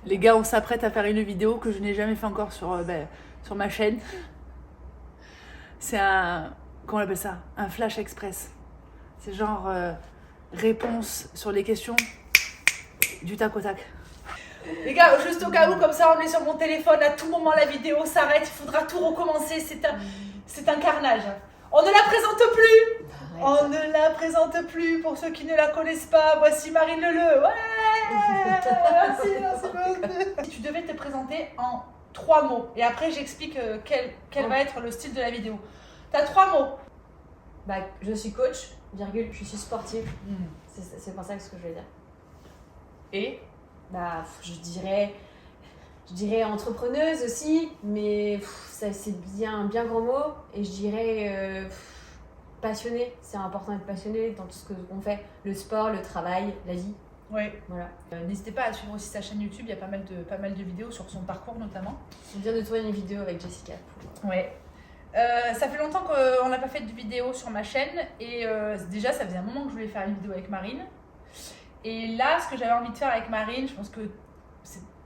Les gars, on s'apprête à faire une vidéo que je n'ai jamais fait encore sur ma chaîne. C'est un... Comment on appelle ça? Un flash express. C'est genre réponse sur les questions du tac au tac. Les gars, juste au cas où, comme ça on est sur mon téléphone, à tout moment la vidéo s'arrête, il faudra tout recommencer, c'est un carnage. On ne la présente plus. On ne la présente plus pour ceux qui ne la connaissent pas. Voici Marine Leleu. Ouais. Merci beaucoup. Si tu devais te présenter en 3 mots, et après j'explique quel va être le style de la vidéo. T'as 3 mots. Bah, je suis coach, virgule, je suis sportive. C'est pour ça que ce que je vais dire. Et bah, je dirais entrepreneuse aussi, mais ça c'est bien grand mot. Et je dirais passionnée. C'est important d'être passionné dans tout ce qu'on fait, le sport, le travail, la vie. Oui. Voilà. N'hésitez pas à suivre aussi sa chaîne YouTube. Il y a pas mal de vidéos sur son parcours notamment. Je viens de tourner une vidéo avec Jessica. Ouais. Ça fait longtemps qu'on n'a pas fait de vidéo sur ma chaîne et déjà ça faisait un moment que je voulais faire une vidéo avec Marine. Et là, ce que j'avais envie de faire avec Marine, je pense que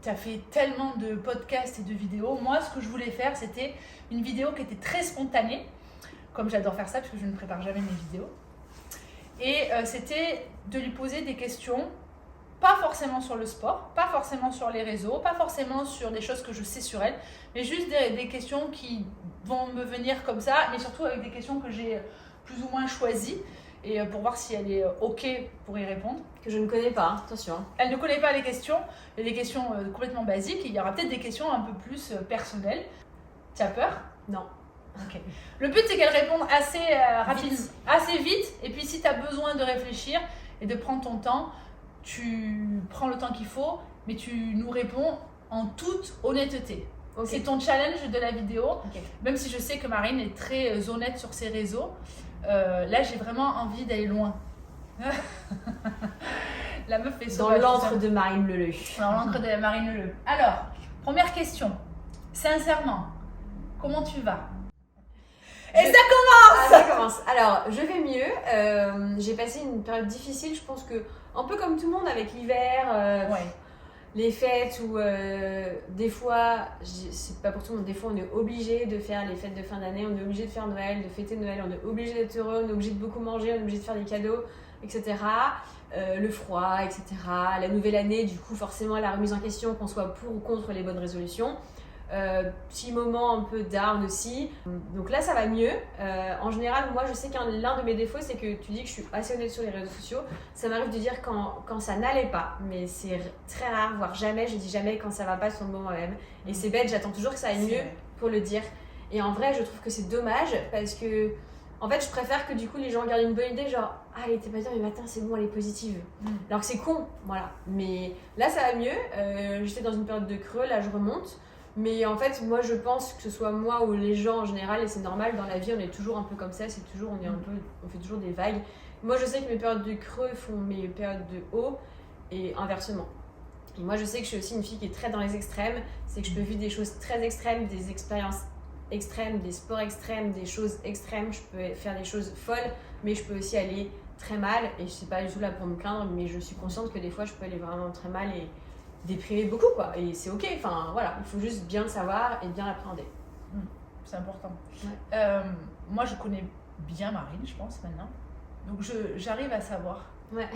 tu as fait tellement de podcasts et de vidéos. Moi, ce que je voulais faire, c'était une vidéo qui était très spontanée, comme j'adore faire ça parce que je ne prépare jamais mes vidéos. Et c'était de lui poser des questions, pas forcément sur le sport, pas forcément sur les réseaux, pas forcément sur des choses que je sais sur elle, mais juste des questions qui vont me venir comme ça, mais surtout avec des questions que j'ai plus ou moins choisies. Et pour voir si elle est OK pour y répondre. Que je ne connais pas, attention. Elle ne connaît pas les questions, il y a des questions complètement basiques, et il y aura peut-être des questions un peu plus personnelles. Tu as peur? Non. OK. Le but c'est qu'elle réponde assez rapidement, assez vite, et puis si tu as besoin de réfléchir et de prendre ton temps, tu prends le temps qu'il faut, mais tu nous réponds en toute honnêteté. Okay. C'est ton challenge de la vidéo, okay. Même si je sais que Marine est très honnête sur ses réseaux. Là, j'ai vraiment envie d'aller loin. La meuf fait dans l'antre de Marine Leleu. Dans l'antre de Marine Leleu. Alors, première question. Sincèrement, comment tu vas? Et ça commence! Ça commence. Alors, je vais mieux. J'ai passé une période difficile, je pense que un peu comme tout le monde avec l'hiver. Ouais. Les fêtes où des fois, c'est pas pour tout le monde, des fois on est obligé de faire les fêtes de fin d'année, on est obligé de faire Noël, de fêter Noël, on est obligé d'être heureux, on est obligé de beaucoup manger, on est obligé de faire des cadeaux, etc. Le froid, etc. La nouvelle année, du coup forcément la remise en question, qu'on soit pour ou contre les bonnes résolutions. Petit moment un peu down aussi. Donc là ça va mieux. En général, moi je sais qu'un l'un de mes défauts c'est que tu dis que je suis assez honnête sur les réseaux sociaux. Ça m'arrive de dire quand ça n'allait pas, mais c'est très rare, voire jamais. Je dis jamais quand ça va pas sur le moment même. Et c'est bête, j'attends toujours que ça aille mieux pour le dire. Et en vrai je trouve que c'est dommage parce que en fait je préfère que du coup les gens gardent une bonne idée, genre ah elle était pas bien mais matin c'est bon, elle est positive. Alors que c'est con, voilà. Mais là ça va mieux. J'étais dans une période de creux, là je remonte. Mais en fait, moi je pense que ce soit moi ou les gens en général, et c'est normal, dans la vie on est toujours un peu comme ça, c'est toujours, on fait toujours des vagues. Moi je sais que mes périodes de creux font mes périodes de haut et inversement. Et moi je sais que je suis aussi une fille qui est très dans les extrêmes, c'est que je peux vivre des choses très extrêmes, des expériences extrêmes, des sports extrêmes, des choses extrêmes, je peux faire des choses folles, mais je peux aussi aller très mal, et je suis pas du tout là pour me plaindre, mais je suis consciente que des fois je peux aller vraiment très mal et déprimer beaucoup quoi, et c'est ok, enfin voilà, il faut juste bien le savoir et bien l'appréhender. C'est important. Moi je connais bien Marine, je pense maintenant, donc j'arrive à savoir. Ouais,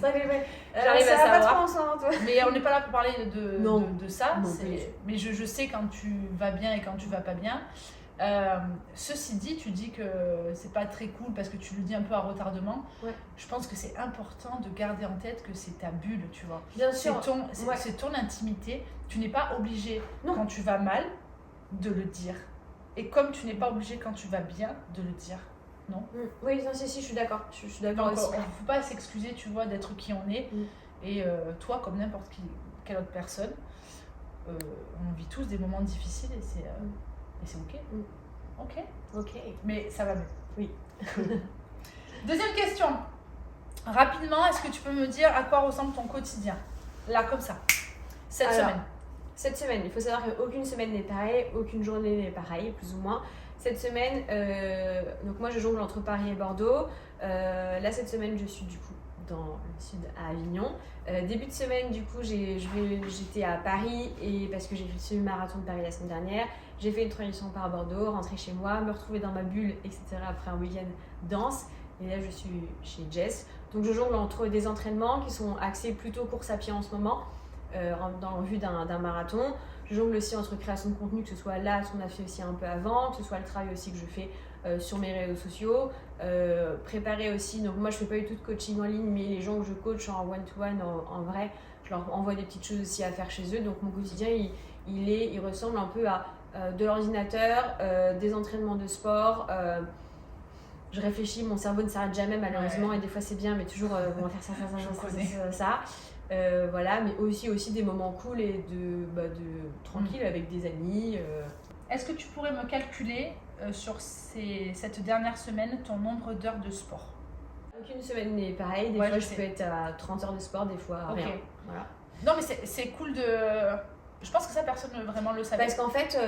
ça fait ouais. J'arrive à savoir. Pas trop ensemble, toi. Mais on n'est pas là pour parler de ça, non, mais je sais quand tu vas bien et quand tu vas pas bien. Ceci dit, tu dis que c'est pas très cool parce que tu le dis un peu à retardement. Ouais. Je pense que c'est important de garder en tête que c'est ta bulle, tu vois. Bien sûr. C'est ton intimité. Tu n'es pas obligé quand tu vas mal de le dire. Et comme tu n'es pas obligé quand tu vas bien de le dire. Non? Oui, non, si, je suis d'accord. Je suis d'accord aussi. Il ne faut pas s'excuser, tu vois, d'être qui on est. Et toi, comme n'importe quelle autre personne, on vit tous des moments difficiles et c'est ok. Ok. Mais ça va mieux. Oui. Deuxième question. Rapidement, est-ce que tu peux me dire à quoi ressemble ton quotidien? Là, comme ça. Cette semaine, il faut savoir qu'aucune semaine n'est pareille, aucune journée n'est pareille, plus ou moins. Cette semaine, donc moi je jongle entre Paris et Bordeaux. Là, cette semaine, je suis du coup dans le sud, à Avignon. Début de semaine, du coup, j'étais à Paris et parce que j'ai fait le semi-marathon de Paris la semaine dernière. J'ai fait une transition par Bordeaux, rentrer chez moi, me retrouver dans ma bulle, etc. après un week-end dense. Et là, je suis chez Jess. Donc, je jongle entre des entraînements qui sont axés plutôt course à pied en ce moment, dans le vue d'un marathon. Je jongle aussi entre création de contenu, que ce soit là, ce qu'on a fait aussi un peu avant, que ce soit le travail aussi que je fais sur mes réseaux sociaux. Préparer aussi, donc moi je fais pas du tout de coaching en ligne, mais les gens que je coach en one-to-one, en vrai, je leur envoie des petites choses aussi à faire chez eux. Donc mon quotidien, il ressemble un peu à de l'ordinateur, des entraînements de sport. Je réfléchis, mon cerveau ne s'arrête jamais malheureusement, et des fois c'est bien, mais toujours on va faire ça. Voilà, mais aussi des moments cool et de tranquille avec des amis. Est-ce que tu pourrais me calculer sur cette dernière semaine ton nombre d'heures de sport? Aucune semaine n'est pareille, des fois je peux être à 30 heures de sport, des fois rien. Voilà. Non mais c'est cool de... Je pense que ça personne ne vraiment le savait. Parce qu'en fait,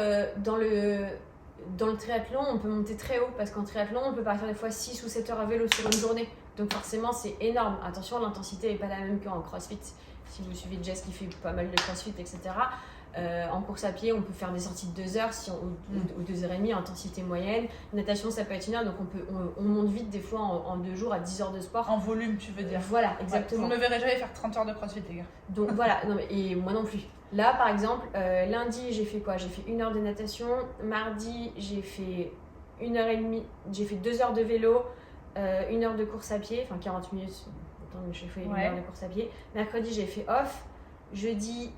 dans le triathlon, on peut monter très haut, parce qu'en triathlon, on peut partir des fois 6 ou 7 heures à vélo sur une journée. Donc forcément, c'est énorme. Attention, l'intensité n'est pas la même qu'en crossfit. Si vous suivez Jess qui fait pas mal de crossfit, etc. En course à pied, on peut faire des sorties de 2 heures ou 2 heures et demie, intensité moyenne. Natation, ça peut être 1 heure, donc on monte vite des fois en 2 jours à 10 heures de sport. En volume, tu veux dire? Voilà, exactement. Vous ne me verrez jamais faire 30 heures de crossfit, les gars. Donc voilà, non, et moi non plus. Là, par exemple, lundi, j'ai fait quoi? J'ai fait 1 heure de natation. Mardi, j'ai fait 1 heure et demie. J'ai fait 2 heures de vélo, 1 heure de course à pied, enfin 40 minutes. J'ai fait 1 heure de course à pied. Mercredi, j'ai fait off. Jeudi,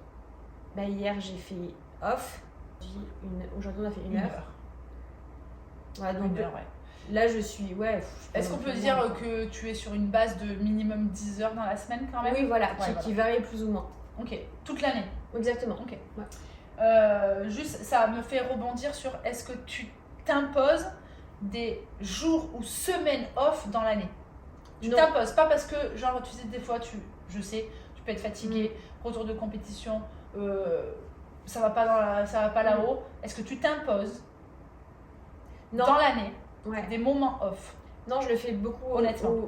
hier, j'ai fait off. Aujourd'hui, on a fait 1 heure. Ouais, donc là, je suis... Est-ce qu'on peut dire que tu es sur une base de minimum 10 heures dans la semaine quand même? Oui, voilà, qui varie plus ou moins. Ok, toute l'année? Exactement. Ok. Ouais. Juste, ça me fait rebondir sur est-ce que tu t'imposes des jours ou semaines off dans l'année? Tu t'imposes pas parce que, genre, tu sais, des fois, je sais, tu peux être fatigué, retour de compétition, ça va pas là-haut. Est-ce que tu t'imposes dans l'année des moments off? Non, je le fais beaucoup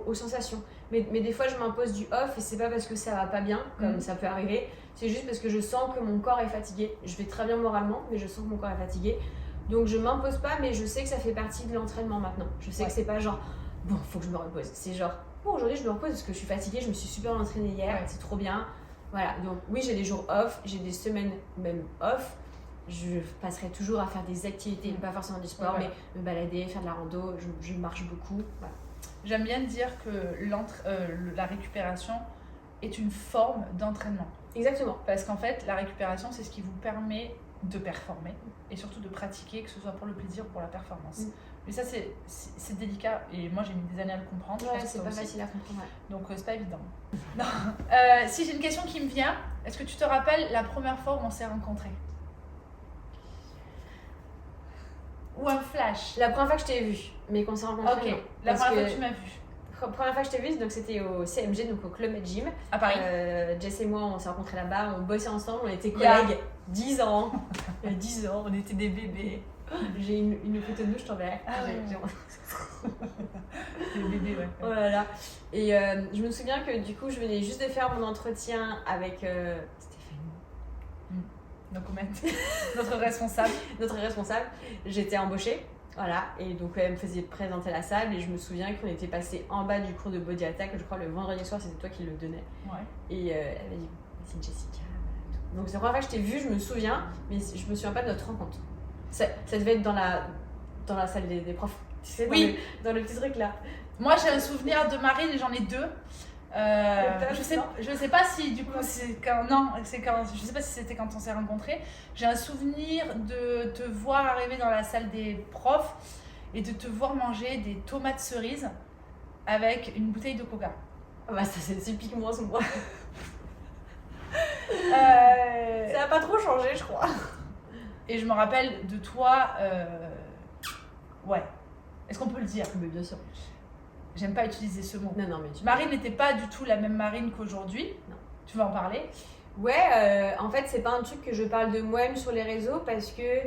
aux sensations. Mais des fois, je m'impose du off et c'est pas parce que ça va pas bien, comme ça peut arriver. C'est juste parce que je sens que mon corps est fatigué. Je vais très bien moralement, mais je sens que mon corps est fatigué. Donc, je m'impose pas, mais je sais que ça fait partie de l'entraînement maintenant. Je sais que c'est pas genre, bon, faut que je me repose. C'est genre, bon, aujourd'hui, je me repose parce que je suis fatiguée, je me suis super entraînée hier, c'est trop bien. Voilà, donc oui, j'ai des jours off, j'ai des semaines même off. Je passerai toujours à faire des activités, pas forcément du sport, mais me balader, faire de la rando, je marche beaucoup. Voilà. J'aime bien dire que la récupération est une forme d'entraînement. Exactement. Parce qu'en fait, la récupération, c'est ce qui vous permet de performer et surtout de pratiquer, que ce soit pour le plaisir ou pour la performance. Mais ça, c'est délicat et moi, j'ai mis des années à le comprendre. Ouais, c'est pas facile à comprendre. Donc, c'est pas évident. Non. Si j'ai une question qui me vient, est-ce que tu te rappelles la première fois où on s'est rencontrés? Ou un flash? La première fois que je t'ai vu, mais qu'on s'est rencontrés. Ok, la première fois que tu m'as vu. La première fois que je t'ai vu, donc c'était au CMG, donc au Club Med Gym. À Paris. Jess et moi, on s'est rencontrés là-bas, on bossait ensemble, on était collègues 10 ans. Il y a 10 ans, on était des bébés. J'ai une photo de nous, je t'enverrai. Des bébés, ouais. Oh là là. Et je me souviens que du coup, je venais juste de faire mon entretien avec Stéphanie. Notre responsable. Notre responsable. J'étais embauchée. Voilà, et donc elle me faisait présenter la salle et je me souviens qu'on était passé en bas du cours de Body Attack, je crois le vendredi soir, c'était toi qui le donnais. Et elle m'a dit, c'est Jessica. Donc c'est la première fois que je t'ai vue, je me souviens, mais je me souviens pas de notre rencontre. Ça devait être dans la salle des profs, tu sais, dans le petit truc là. Moi j'ai un souvenir de Marine, j'en ai 2. Je sais pas si du coup c'est quand je sais pas si c'était quand on s'est rencontrés. J'ai un souvenir de te voir arriver dans la salle des profs et de te voir manger des tomates cerises avec une bouteille de coca. Ah bah ça c'est typiquement ce moi. Ça a pas trop changé je crois. Et je me rappelle de toi est-ce qu'on peut le dire? Mais bien sûr. J'aime pas utiliser ce mot. Non, mais Marine n'était pas du tout la même Marine qu'aujourd'hui. Non. Tu veux en parler? Ouais, en fait, c'est pas un truc que je parle de moi-même sur les réseaux parce que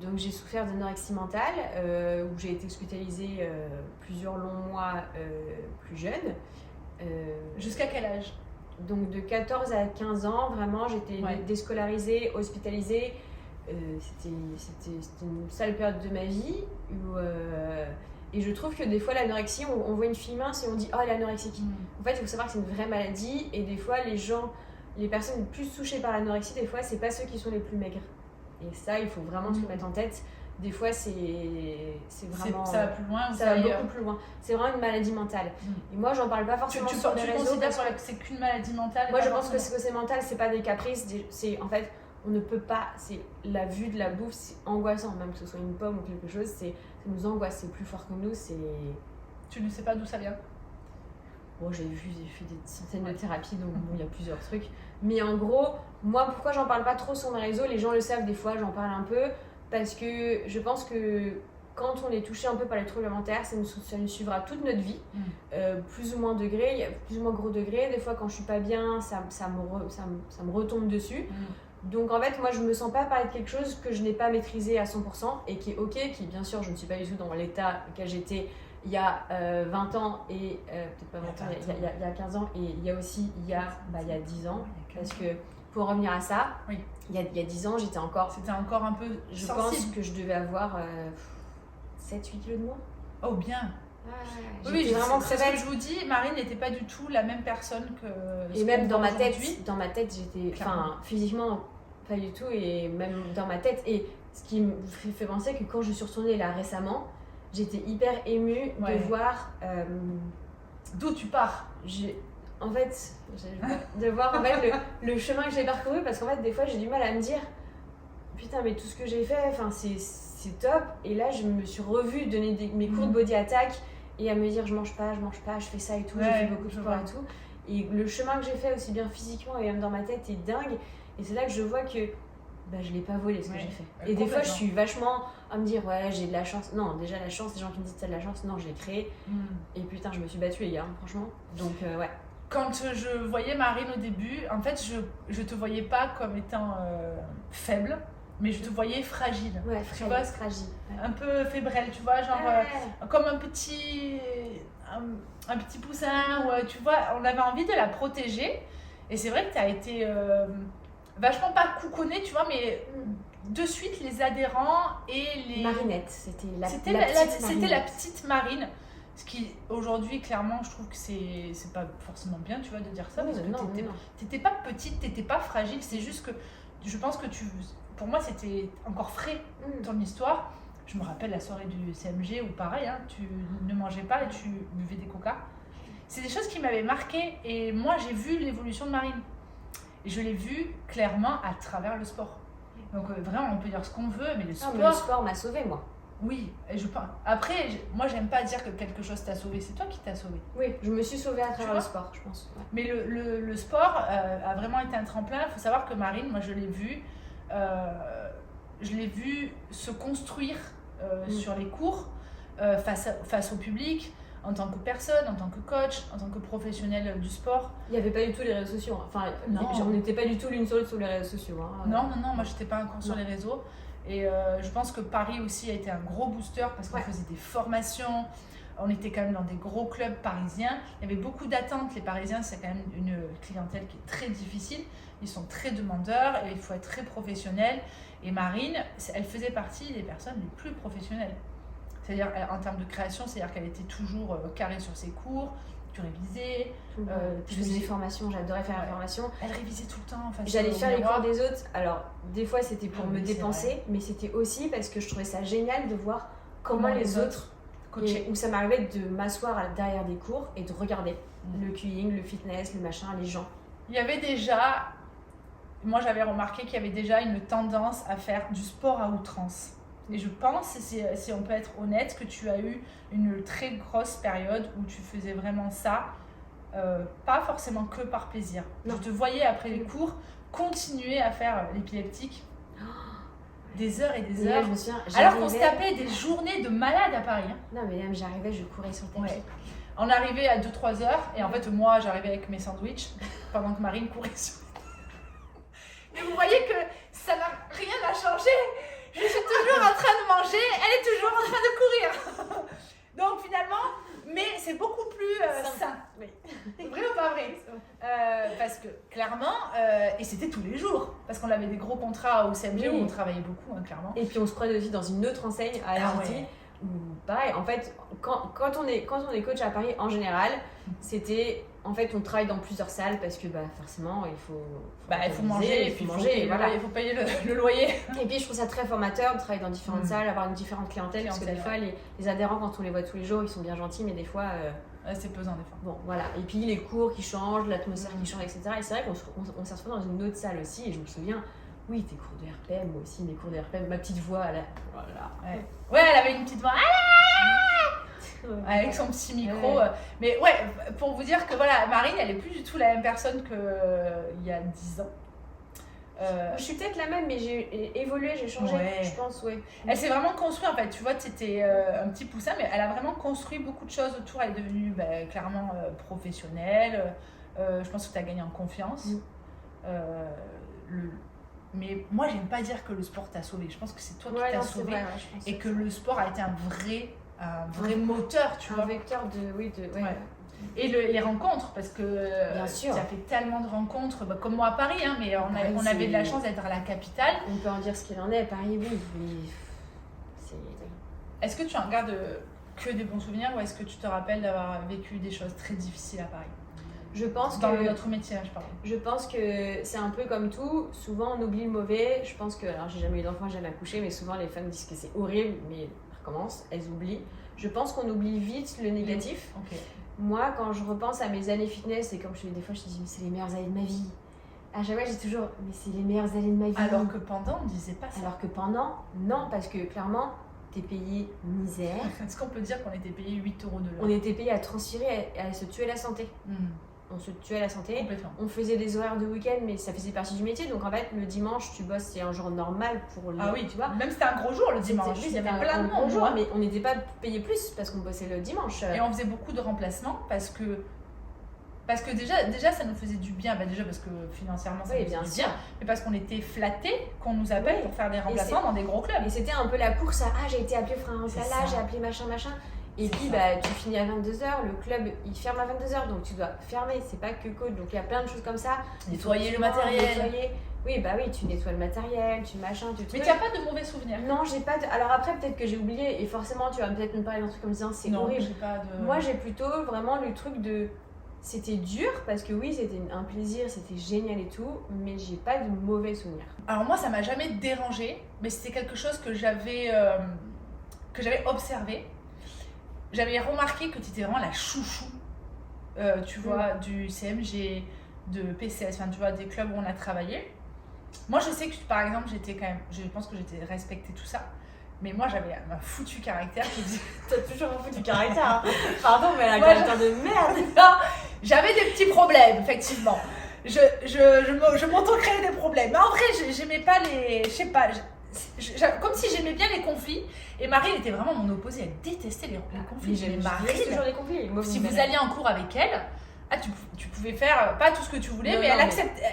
donc j'ai souffert d'anorexie mentale où j'ai été hospitalisée plusieurs longs mois plus jeune. Jusqu'à quel âge? Donc de 14 à 15 ans, vraiment, j'étais déscolarisée, hospitalisée. C'était une sale période de ma vie. Et je trouve que des fois, l'anorexie, on voit une fille mince et on dit « Oh, elle est anorexique ». En fait, il faut savoir que c'est une vraie maladie. Et des fois, les personnes les plus touchées par l'anorexie, des fois, c'est pas ceux qui sont les plus maigres. Et ça, il faut vraiment se le mettre en tête. Des fois, c'est vraiment... Ça va plus loin. Ça va beaucoup plus loin. C'est vraiment une maladie mentale. Et moi, j'en parle pas forcément sur les réseaux. Tu considères que c'est qu'une maladie mentale? Moi, je pense que c'est mental, c'est pas des caprices. En fait, on ne peut pas... La vue de la bouffe, c'est angoissant. Même que ce soit une pomme ou quelque chose, ça nous angoisse. C'est plus fort que nous. Tu ne sais pas d'où ça vient? Bon, j'ai fait des centaines de thérapies, donc bon, il y a plusieurs trucs. Mais en gros, moi, pourquoi j'en parle pas trop sur mes réseaux? Les gens le savent, des fois, j'en parle un peu. Parce que je pense que quand on est touché un peu par les troubles alimentaires, ça nous suivra toute notre vie, plus ou moins degré, plus ou moins gros degré. Des fois, quand je suis pas bien, ça me retombe dessus. Donc en fait, moi, je me sens pas parler de quelque chose que je n'ai pas maîtrisé à 100% et qui est ok, qui bien sûr, je ne suis pas du tout dans l'état auquel j'étais il y a 20 ans et peut-être pas 20 ans, il y a 15 ans et il y a 10 ans. Parce que pour revenir à ça, il y a 10 ans, j'étais encore... C'était encore un peu Je sensible. pense que je devais avoir 7-8 kilos de moins. Oh bien. J'étais vraiment très belle. Ce que je vous dis, Marine n'était pas du tout la même personne que... Et même dans ma tête, j'étais... Enfin, physiquement, pas du tout. Et même dans ma tête. Et ce qui me fait penser que quand je suis retournée là récemment, j'étais hyper émue de voir... D'où tu pars? En fait, de voir en fait, le chemin que j'ai parcouru, parce qu'en fait, des fois, j'ai du mal à me dire putain, mais tout ce que j'ai fait, c'est top. Et là, je me suis revue donner mes cours de body attack et à me dire je mange pas, je fais ça et tout, j'ai fait beaucoup de sport et tout. Et le chemin que j'ai fait, aussi bien physiquement et même dans ma tête, est dingue. Et c'est là que je vois que je l'ai pas volé ce que j'ai fait. Et des fois, je suis vachement à me dire ouais, j'ai de la chance. Non, déjà, la chance, les gens qui me disent t'as de la chance, non, je l'ai créée. Et putain, je me suis battue, les gars, franchement. Donc, ouais. Quand je voyais Marine au début, en fait, je te voyais pas comme étant faible, mais je te voyais fragile. Ouais, tu vois, fragile. Ouais. Un peu fébrelle, tu vois, genre comme un petit poussin, où, tu vois, on avait envie de la protéger. Et c'est vrai que tu as été vachement pas coucounée, tu vois, mais de suite, les adhérents et les... Marinette, c'était la petite Marine. Ce qui, aujourd'hui, clairement, je trouve que c'est pas forcément bien, tu vois, de dire ça. Parce que t'étais pas petite, t'étais pas fragile. C'est juste que je pense que pour moi, c'était encore frais, ton histoire. Je me rappelle la soirée du CMG où, pareil, hein, tu ne mangeais pas et tu buvais des coca. C'est des choses qui m'avaient marquée. Et moi, j'ai vu l'évolution de Marine. Et je l'ai vue clairement à travers le sport. Donc, vraiment, on peut dire ce qu'on veut, mais le sport m'a sauvée, moi. Oui, et je pense. Après, moi, j'aime pas dire que quelque chose t'a sauvé, c'est toi qui t'as sauvé. Oui, je me suis sauvée à travers le sport, je pense. Ouais. Mais le sport a vraiment été un tremplin. Il faut savoir que Marine, moi, je l'ai vue se construire sur les cours face au public, en tant que personne, en tant que coach, en tant que professionnel du sport. Il n'y avait pas du tout les réseaux sociaux. Enfin, on n'était pas du tout l'une sur l'autre sur les réseaux sociaux. Hein. Non, moi, j'étais pas encore sur les réseaux. Et je pense que Paris aussi a été un gros booster parce qu'on faisait des formations, on était quand même dans des gros clubs parisiens. Il y avait beaucoup d'attentes. Les Parisiens, c'est quand même une clientèle qui est très difficile. Ils sont très demandeurs et il faut être très professionnel. Et Marine, elle faisait partie des personnes les plus professionnelles. C'est-à-dire en termes de création, c'est-à-dire qu'elle était toujours carrée sur ses cours. Tu révisais. Je faisais des formations, j'adorais faire la formation. Elle révisait tout le temps. J'allais faire les cours des autres. Alors, des fois, c'était pour me dépenser, mais c'était aussi parce que je trouvais ça génial de voir comment les autres coachaient. Où ça m'arrivait de m'asseoir derrière des cours et de regarder le cueing, le fitness, le machin, les gens. Il y avait déjà, moi j'avais remarqué qu'il y avait déjà une tendance à faire du sport à outrance. Et je pense, si on peut être honnête, que tu as eu une très grosse période où tu faisais vraiment ça, pas forcément que par plaisir. Non. Je te voyais après les cours continuer à faire l'épileptique des heures et des heures. Alors qu'on se tapait des journées de malade à Paris. Hein. Non, mais même j'arrivais, je courais sur le tapis. Ouais. On arrivait à 2-3 heures et en fait, moi j'arrivais avec mes sandwichs pendant que Marine courait sur le tapis. Mais vous voyez que ça n'a rien à changer. Je suis toujours en train de manger, elle est toujours en train de courir. Donc finalement, mais c'est beaucoup plus sain. Oui. tous les jours. Parce qu'on avait des gros contrats au CMG Oui. où on travaillait beaucoup, hein, clairement. Et puis on se croisait aussi dans une autre enseigne à RGT. ouais. Où, pareil, en fait, quand on est coach à Paris, en général, c'était... En fait, on travaille dans plusieurs salles parce que forcément, il faut Manger, et puis il faut payer le loyer. Et puis, je trouve ça très formateur de travailler dans différentes salles, avoir une différente clientèle. Parce que des fois, les adhérents, quand on les voit tous les jours, ils sont bien gentils, mais des fois... c'est pesant des fois. Bon, voilà. Et puis, les cours qui changent, l'atmosphère qui change, etc. Et c'est vrai qu'on s'est retrouvé dans une autre salle aussi. Et je me souviens, oui, tes cours de RPM, moi aussi, mes cours de RPM, ma petite voix, là. Voilà. Ouais, elle avait une petite voix. Avec son petit micro. Ouais. Mais ouais, pour vous dire que voilà, Marine, elle est plus du tout la même personne qu'il y a 10 ans. Je suis peut-être la même, mais j'ai évolué, j'ai changé, je pense, ouais. Elle s'est vraiment construite, en fait. Tu vois, c'était un petit poussin, mais elle a vraiment construit beaucoup de choses autour. Elle est devenue clairement professionnelle. Je pense que tu as gagné en confiance. Mais moi, j'aime pas dire que le sport t'a sauvé. Je pense que c'est toi qui t'as sauvé. Vrai, je pense et que le sport a été un vrai moteur, tu vois. Un vecteur de... Ouais. Et les rencontres, parce que tu as fait tellement de rencontres, comme moi à Paris, hein, mais on avait de la chance d'être à la capitale. On peut en dire ce qu'il en est, Paris, oui. Est-ce que tu en gardes que des bons souvenirs ou est-ce que tu te rappelles d'avoir vécu des choses très difficiles à Paris? Je pense dans notre métier, je parle. Je pense que c'est un peu comme tout. Souvent, on oublie le mauvais. Je pense que, alors j'ai jamais eu d'enfant, j'ai jamais accouché, mais souvent les femmes disent que c'est horrible, mais elles recommencent, elles oublient. Je pense qu'on oublie vite le négatif. Okay. Moi, quand je repense à mes années fitness, et comme je fais des fois, je me dis, mais c'est les meilleures années de ma vie. À chaque fois, j'ai toujours, mais c'est les meilleures années de ma vie. Alors que pendant, on ne disait pas ça. Alors que pendant, non, parce que clairement, t'es payé misère. Est-ce qu'on peut dire qu'on était payé 8 € de l'heure? On était payé à transpirer, à se tuer la santé. On se tuait la santé. On faisait des horaires de week-end, mais ça faisait partie du métier. Donc en fait, le dimanche, tu bosses, c'est un jour normal pour le. Ah oui, tu vois. Même c'était un gros jour le dimanche. Il y avait plein de monde, jour, mais on n'était pas payé plus parce qu'on bossait le dimanche. Et on faisait beaucoup de remplacements parce que déjà ça nous faisait du bien. Déjà parce que financièrement ça nous faisait du bien, mais parce qu'on était flattés qu'on nous appelle pour faire des remplacements dans des gros clubs. Et c'était un peu la course à j'ai été appelé pour un remplacement, j'ai appelé machin. Et puis tu finis à 22h, le club il ferme à 22h, donc tu dois fermer, c'est pas que coach, donc il y a plein de choses comme ça. Nettoyer le matériel. Oui, tu nettoies le matériel, tu machin, tu trucs. Mais tu n'as pas de mauvais souvenirs? Non, j'ai pas de. Alors après, peut-être que j'ai oublié, et forcément tu vas peut-être me parler d'un truc comme ça, c'est horrible. J'ai pas de... Moi j'ai plutôt vraiment le truc de. C'était dur parce que oui, c'était un plaisir, c'était génial et tout, mais j'ai pas de mauvais souvenirs. Alors moi, ça m'a jamais dérangé, mais c'était quelque chose que j'avais observé. J'avais remarqué que tu étais vraiment la chouchou, tu vois, du CMG, de PCS, enfin tu vois, des clubs où on a travaillé. Moi, je sais que par exemple, je pense que j'étais respectée, tout ça. Mais moi, j'avais un foutu caractère qui disait... T'as toujours un foutu caractère, hein. Pardon, mais la caractère de merde. J'avais des petits problèmes, effectivement. Je m'auto-créais des problèmes. Mais en vrai, j'aimais pas les... Je sais pas... comme si j'aimais bien les conflits. Et Marine était vraiment mon opposé. Elle détestait les conflits. J'aimais toujours les conflits. Si vous alliez en cours avec elle, tu pouvais faire pas tout ce que tu voulais, mais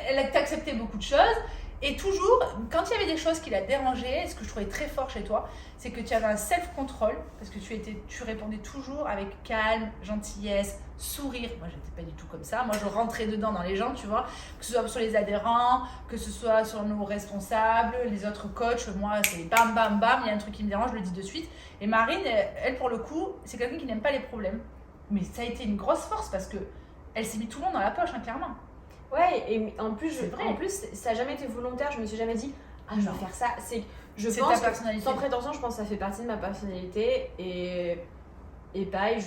elle t'acceptait beaucoup de choses. Et toujours, quand il y avait des choses qui la dérangeaient, ce que je trouvais très fort chez toi, c'est que tu avais un self-control, parce que tu répondais toujours avec calme, gentillesse, sourire. Moi, j'étais pas du tout comme ça. Moi, je rentrais dedans dans les gens, tu vois, que ce soit sur les adhérents, que ce soit sur nos responsables, les autres coachs. Moi, c'est bam, bam, bam, il y a un truc qui me dérange, je le dis de suite. Et Marine, elle, pour le coup, c'est quelqu'un qui n'aime pas les problèmes. Mais ça a été une grosse force, parce que elle s'est mis tout le monde dans la poche, hein, clairement. Ouais, et en plus, ça n'a jamais été volontaire. Je me suis jamais dit, je vais faire ça. Je pense ta personnalité. Sans prétention, je pense que ça fait partie de ma personnalité. Et pareil,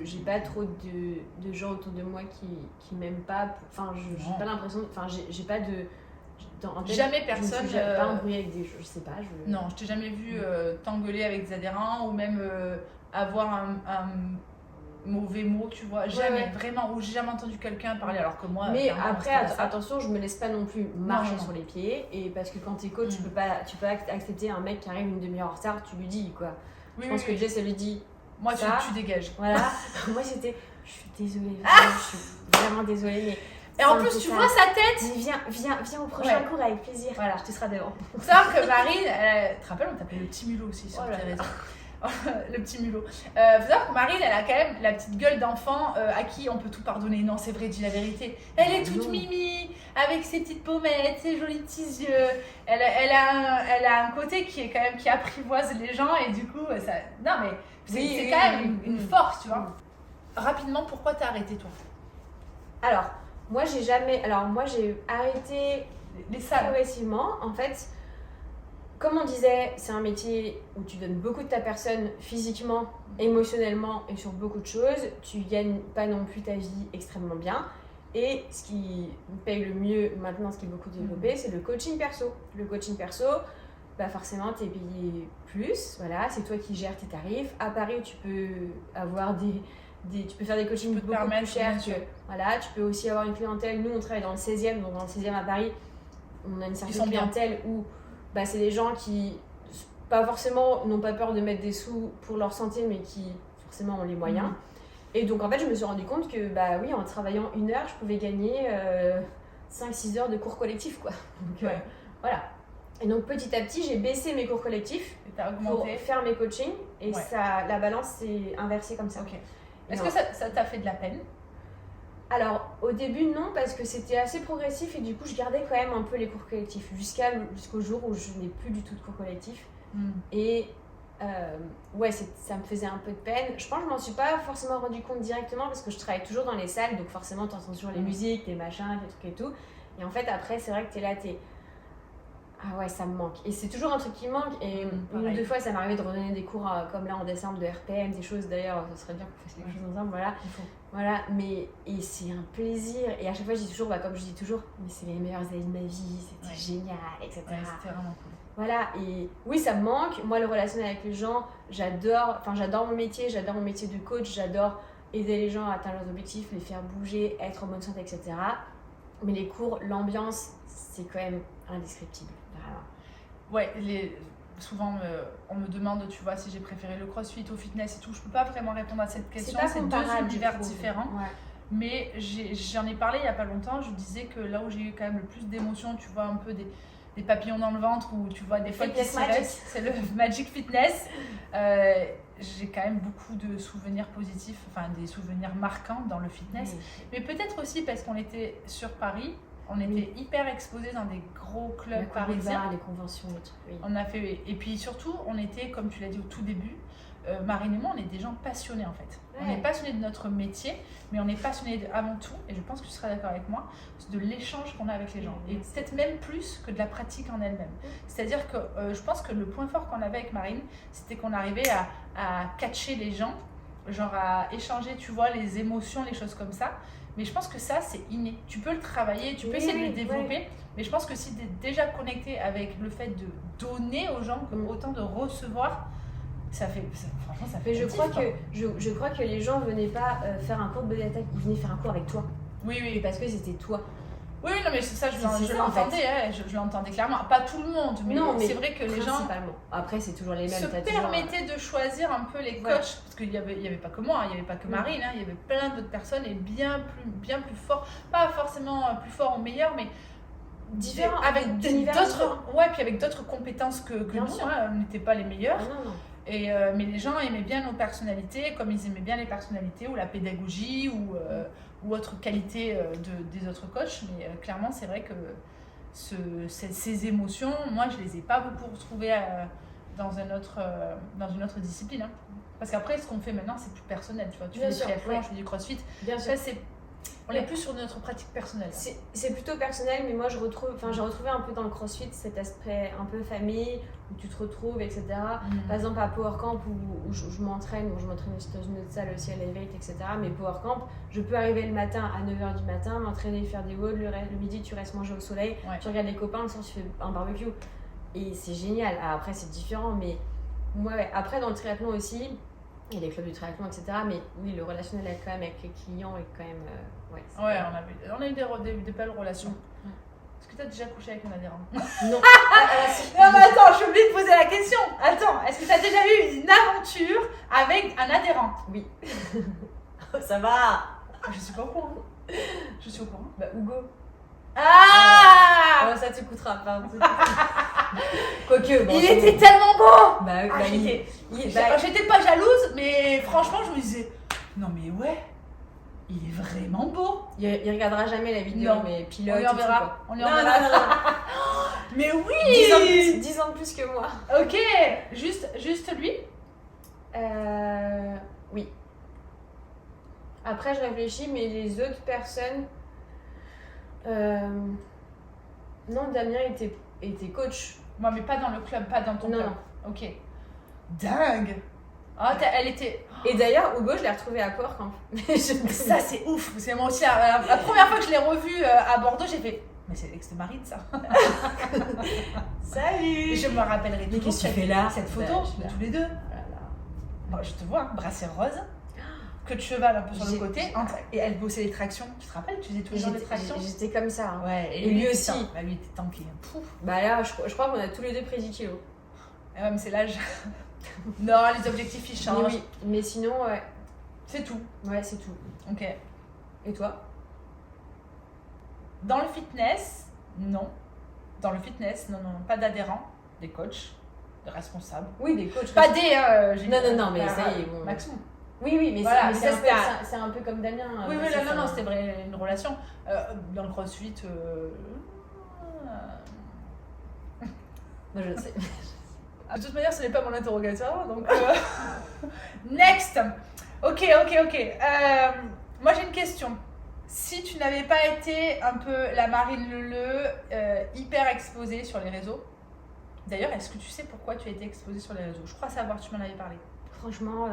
j'ai pas trop de gens autour de moi qui m'aiment pas. Enfin, j'ai pas l'impression. Enfin, j'ai pas de. Jamais personne. Je ne pas embrouillé avec des gens, je sais pas. Non, je t'ai jamais vu t'engueuler avec des adhérents ou même avoir un mauvais mot, tu vois, jamais, vraiment, ou j'ai jamais entendu quelqu'un parler alors que moi. Mais après, attention, je me laisse pas non plus marcher sur les pieds, et parce que quand t'es coach, tu peux accepter un mec qui arrive une demi-heure en retard, tu lui dis quoi. Je pense que Jess, elle lui dit. Moi, tu dégages. Voilà. Moi, je suis désolée, je suis vraiment désolée, mais. Et en plus, tu vois sa tête. Mais viens au prochain cours avec plaisir. Voilà, je te serai devant. Faut savoir que Marine, tu te rappelles, on t'appelait le petit mulot aussi sur tes réseaux. le petit mulot. Faut savoir que Marine, elle a quand même la petite gueule d'enfant à qui on peut tout pardonner. Non, c'est vrai, dis la vérité. Elle est toute mimi, avec ses petites pommettes, ses jolis petits yeux. Elle a un côté qui est quand même qui apprivoise les gens et du coup, ça. Non, mais c'est quand même une force, tu vois. Rapidement, pourquoi t'as arrêté toi? Alors, moi j'ai arrêté Les salles. progressivement. En fait, comme on disait, c'est un métier où tu donnes beaucoup de ta personne physiquement, émotionnellement et sur beaucoup de choses. Tu gagnes pas non plus ta vie extrêmement bien. Et ce qui paye le mieux maintenant, ce qui est beaucoup développé, c'est le coaching perso. Le coaching perso, bah forcément, tu es payé plus. Voilà, c'est toi qui gères tes tarifs. À Paris, tu peux avoir tu peux faire des coachings beaucoup plus chers. Voilà, tu peux aussi avoir une clientèle. Nous, on travaille dans le 16e, donc dans le 16e à Paris, on a une certaine clientèle où bah, c'est des gens qui, pas forcément, n'ont pas peur de mettre des sous pour leur santé, mais qui, forcément, ont les moyens. Et donc, en fait, je me suis rendu compte que, bah oui, en travaillant 1 heure, je pouvais gagner 5-6 heures de cours collectifs, quoi. Donc, voilà. Et donc, petit à petit, j'ai baissé mes cours collectifs pour faire mes coachings. Et ça, la balance s'est inversée comme ça. Okay. Est-ce que ça t'a fait de la peine? Alors, au début, non, parce que c'était assez progressif et du coup, je gardais quand même un peu les cours collectifs jusqu'au jour où je n'ai plus du tout de cours collectifs. Et ça me faisait un peu de peine. Je pense que je m'en suis pas forcément rendu compte directement parce que je travaille toujours dans les salles, donc forcément, tu entends toujours les musiques, les machins, les trucs et tout. Et en fait, après, c'est vrai que tu es là, ah ouais, ça me manque. Et c'est toujours un truc qui me manque. Et une ou deux fois, ça m'est arrivé de redonner des cours comme là en décembre de RPM, des choses d'ailleurs, ça serait bien qu'on fasse quelque chose ensemble, voilà. Voilà, et c'est un plaisir. Et à chaque fois, je dis toujours, comme je dis toujours, mais c'est les meilleures années de ma vie, c'était génial, etc. Ouais, c'était vraiment cool. Voilà, et oui, ça me manque. Moi, le relationnel avec les gens, j'adore mon métier de coach, j'adore aider les gens à atteindre leurs objectifs, les faire bouger, être en bonne santé, etc. Mais les cours, l'ambiance, c'est quand même indescriptible. Ouais, souvent on me demande, tu vois, si j'ai préféré le crossfit au fitness et tout. Je peux pas vraiment répondre à cette question. C'est deux univers différents. Ouais. Mais j'en ai parlé il y a pas longtemps. Je disais que là où j'ai eu quand même le plus d'émotions, tu vois, un peu des papillons dans le ventre ou tu vois des fois qui s'arrêtent, c'est le Magic Fitness. J'ai quand même beaucoup de souvenirs positifs, enfin des souvenirs marquants dans le fitness. Mais peut-être aussi parce qu'on était sur Paris. On était hyper exposés dans des gros clubs parisiens. Les conventions, les trucs. On a fait, et puis surtout, on était, comme tu l'as dit au tout début, Marine et moi, on est des gens passionnés en fait. On est passionnés de notre métier, mais on est passionnés avant tout, et je pense que tu seras d'accord avec moi, de l'échange qu'on a avec les gens. Et peut-être même plus que de la pratique en elle-même. C'est-à-dire que je pense que le point fort qu'on avait avec Marine, c'était qu'on arrivait à catcher les gens, genre à échanger, tu vois, les émotions, les choses comme ça. Mais je pense que ça, c'est inné. Tu peux le travailler, tu peux essayer de le développer, mais je pense que si tu es déjà connecté avec le fait de donner aux gens comme autant de recevoir, franchement, ça fait. Mais je crois que les gens venaient pas faire un cours de body attack, ils venaient faire un cours avec toi. Oui. Et parce que c'était toi. Oui, non, mais c'est ça, je l'entendais, je l'entendais clairement. Pas tout le monde, mais c'est vrai que les gens. Après, c'est toujours les mêmes. Se permettaient de choisir un peu les coachs, parce qu'il y avait pas que moi, il n'y avait pas que Marine, il y avait plein d'autres personnes et bien plus forts, pas forcément plus forts ou meilleurs, mais différents, avec d'autres compétences que nous, on n'était pas les meilleurs. Non. Mais les gens aimaient bien nos personnalités, comme ils aimaient bien les personnalités ou la pédagogie ou autre qualité des autres coachs. Mais clairement, c'est vrai que ces émotions, moi, je les ai pas beaucoup retrouvées dans une autre discipline. Hein. Parce qu'après, ce qu'on fait maintenant, c'est plus personnel. Tu vois, tu fais du triathlon, je fais du crossfit. Bien sûr. On est plus sur notre pratique personnelle. C'est plutôt personnel, mais moi j'ai retrouvé un peu dans le crossfit cet aspect un peu famille, où tu te retrouves, etc. Par exemple à Power Camp où je m'entraîne, je m'entraîne aussi dans une autre salle aussi à Elevate, etc. Mais Power Camp, je peux arriver le matin à 9h du matin, m'entraîner, faire des WOD, le midi tu restes manger au soleil, tu regardes les copains, le soir tu fais un barbecue. Et c'est génial. Alors, après c'est différent, mais moi après dans le triathlon aussi, il y a les clubs du triathlon, etc. Mais oui, le relationnel quand même avec les clients est quand même... on a eu des belles relations. Est-ce que tu as déjà couché avec un adhérent? Non. Non, mais attends, j'ai oublié de poser la question. Attends, est-ce que tu as déjà eu une aventure avec un adhérent? Oui. Ça va. Je suis pas au courant. Hugo. Ah, ça te coûtera pas. Quoique, bon, Il était tellement beau. Bah, Ah, j'étais bah, j'étais pas jalouse, mais franchement, je me disais, non mais ouais, il est vraiment beau. il regardera jamais la vidéo, Non. mais On pilote lui et tout, enverra. quoi. On lui Non, enverra. non, non, Mais oui. 10 ans de plus que moi. Ok, juste lui. Oui. Après, je réfléchis, mais les autres personnes. Non, Damien était coach. Moi, mais pas dans le club, pas dans ton Non, club. Ok. Dingue. Ah, elle était. Et d'ailleurs, Hugo, je l'ai retrouvé à Port-Camp. Ça, c'est ouf. Parce que moi aussi, la première fois que je l'ai revu à Bordeaux, j'ai fait. Mais c'est l'ex de Marine, ça. Salut. Et je me rappellerai toujours qu'est-ce que tu fais là? cette photo Bah, je suis de là. tous les deux. Bon, je te vois, brassière rose, queue de cheval un peu sur le côté. Et elle bossait les tractions. Tu te rappelles, tu faisais tous les jours les tractions. J'étais comme ça. Hein. Ouais, Et lui aussi. Bah, lui était tanké. Pouf. Bah là, je crois qu'on a tous les deux pris 10 kilos. Ah ouais, mais c'est l'âge. Non, les objectifs ils changent. Mais oui, mais sinon, ouais. C'est tout. Ouais, c'est tout. Ok. Et toi? Dans le fitness, non. Dans le fitness, non, pas d'adhérents, des coachs, des responsables. Oui, des coachs. Pas des. Non, mais ça y est, bon. Maxou. Oui, mais Voilà, c'est mais c'est un peu comme Damien. Oui, c'est non, ça. c'était vrai, une relation. Dans le crossfit. Moi, je sais. De toute manière, ce n'est pas mon interrogatoire, donc. Next. Ok. Moi, j'ai une question. Si tu n'avais pas été un peu la Marine Leleu, hyper exposée sur les réseaux, d'ailleurs, est-ce que tu sais pourquoi tu as été exposée sur les réseaux? Je crois savoir, tu m'en avais parlé. Franchement,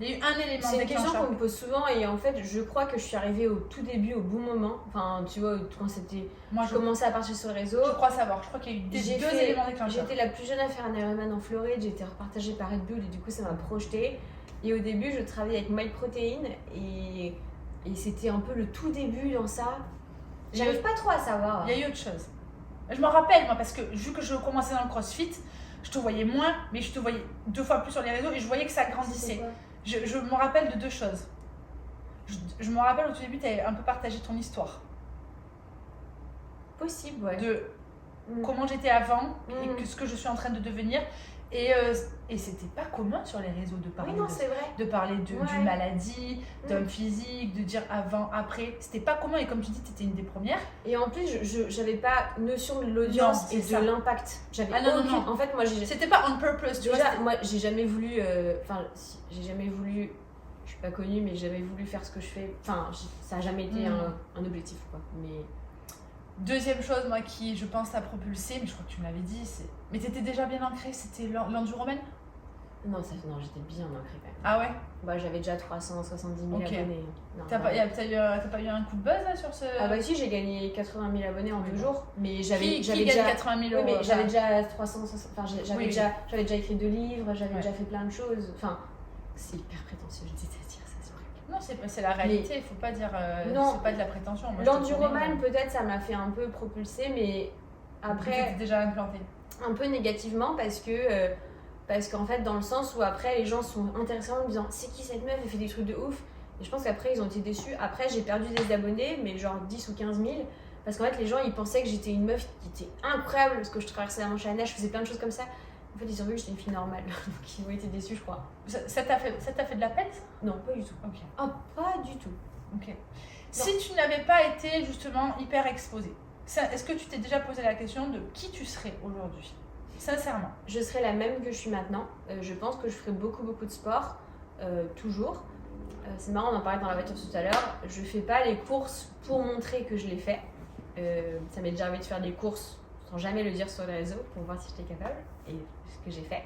Il y a eu un élément c'est une question déclencheur. qu'on me pose souvent et en fait, je crois que je suis arrivée au tout début, au bon moment. Enfin, tu vois, quand c'était. Moi, Je commençais à partir sur le réseau. je crois savoir. Je crois qu'il y a eu deux éléments déclencheurs. J'étais la plus jeune à faire un Ironman en Floride, j'ai été repartagée par Red Bull et du coup ça m'a projetée. Et au début je travaillais avec MyProtein et c'était un peu le tout début dans ça. J'arrive pas trop à savoir. Il y a eu autre chose. Je m'en rappelle, moi, parce que vu que je commençais dans le crossfit, je te voyais moins, mais je te voyais 2 fois plus sur les réseaux et je voyais que ça grandissait. Je me rappelle de 2 choses. Je me rappelle au tout début, tu avais un peu partagé ton histoire. Possible, ouais. De comment j'étais avant et ce que je suis en train de devenir. Et c'était pas commun sur les réseaux de parler, Oui, non, c'est vrai. de parler d'une Ouais. maladie, d'un physique, de dire avant, après. C'était pas commun et comme tu dis, tu étais une des premières. Et en plus, j'avais pas notion de l'audience Non, et c'est ça. de l'impact. J'avais Ah non, aucune. non. En fait, moi j'ai. C'était pas on purpose, tu vois. Déjà, c'était- moi j'ai jamais voulu. Enfin, j'ai jamais voulu. Je suis pas connue, mais j'ai jamais voulu faire ce que je fais. Enfin, ça a jamais été un objectif, quoi. Mais. Deuxième chose, moi, qui, je pense, t'a propulsé, mais je crois que tu me l'avais dit, c'est... Mais t'étais déjà bien ancrée, c'était l'enduroman. Non, j'étais bien ancrée quand même. Ah ouais? Bah, j'avais déjà 370 000 Ok. abonnés. Non, T'as non. pas eu un coup de buzz, là, sur ce... Ah bah si, j'ai gagné 80 000 abonnés en Oui, 2 bon. jours. Mais j'avais Qui gagne déjà... 80 000 Oui, euros mais j'avais déjà 360... Enfin, Oui. j'avais déjà écrit 2 livres, j'avais Ouais. déjà fait plein de choses. Enfin, c'est hyper prétentieux, je déteste dire ça, c'est horrible. Non, c'est la réalité, il faut pas dire... Non. C'est pas de la prétention. Moi, je te L'enduroman, connais, peut-être, ça m'a fait un peu propulser, mais Après... après... T'étais déjà implanté. un peu négativement parce qu'en fait dans le sens où après les gens sont intéressés en me disant c'est qui cette meuf, elle fait des trucs de ouf, et je pense qu'après ils ont été déçus. Après j'ai perdu des abonnés, mais genre 10 ou 15 000, parce qu'en fait les gens ils pensaient que j'étais une meuf qui était incroyable parce que je traversais la Manche à la nage, je faisais plein de choses comme ça. En fait ils ont vu que j'étais une fille normale, donc ils ont été déçus, je crois. Ça t'a fait de la peine, ça? Non, pas du tout. Ok. Oh, pas du tout. Ok. Si tu n'avais pas été, justement, hyper exposée, est-ce que tu t'es déjà posé la question de qui tu serais aujourd'hui? Sincèrement. Je serai la même que je suis maintenant. Je pense que je ferai beaucoup de sport, toujours. C'est marrant, on en parlait dans la voiture tout à l'heure. Je fais pas les courses pour montrer que je les fais. Ça m'est déjà arrivé de faire des courses sans jamais le dire sur les réseaux pour voir si j'étais capable et ce que j'ai fait.